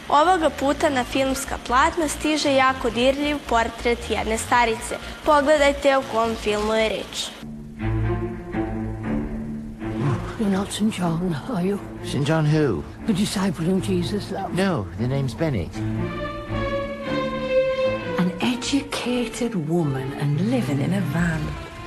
Ovoga puta na filmska platna stiže jako dirljiv portret jedne starice. Pogledajte o kom filmu je reč. You're not St. John, are you? St. John who? The disciple whom Jesus loved. No, the name's Bennett. An educated woman and living in a van.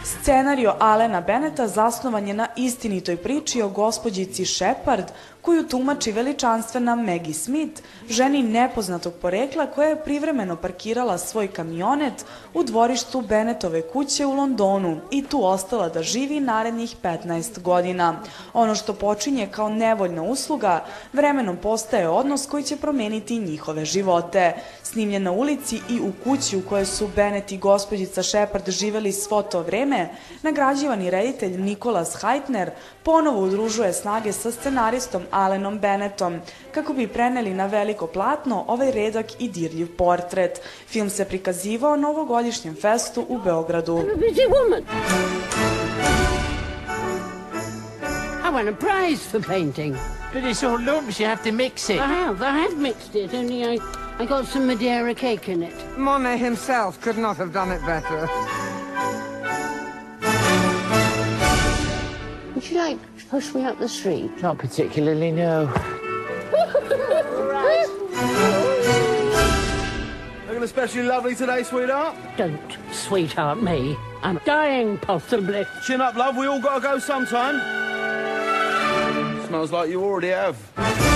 Scenario Alena Benneta zasnovan je na istinitoj priči o gospođici Shepard, koju tumači veličanstvena Maggie Smith, ženi nepoznatog porekla koja je privremeno parkirala svoj kamionet u dvorištu Bennetove kuće u Londonu i tu ostala da živi narednih 15 godina. Ono što počinje kao nevoljna usluga, vremenom postaje odnos koji će promeniti njihove živote. Snimljen na ulici i u kući u kojoj su Bennett i gospođica Shepard živeli svo to vreme, nagrađivani reditelj Nicholas Hytner ponovo udružuje snage sa scenaristom Alenom Bennettom kako bi preneli na veliko platno ovaj redak i dirljiv portret. Film se prikazivao na ovogodišnjem festu u Beogradu. I'm a busy woman. I won a prize for painting. But it's all lumps, you have to mix it. I have mixed it, only I got some Madeira cake in it. Monet himself could not have done it better. Would you like to push me up the street? Not particularly, no. Looking especially lovely today, sweetheart. Don't sweetheart me. I'm dying, possibly. Chin up, love. We all gotta go sometime. Smells like you already have.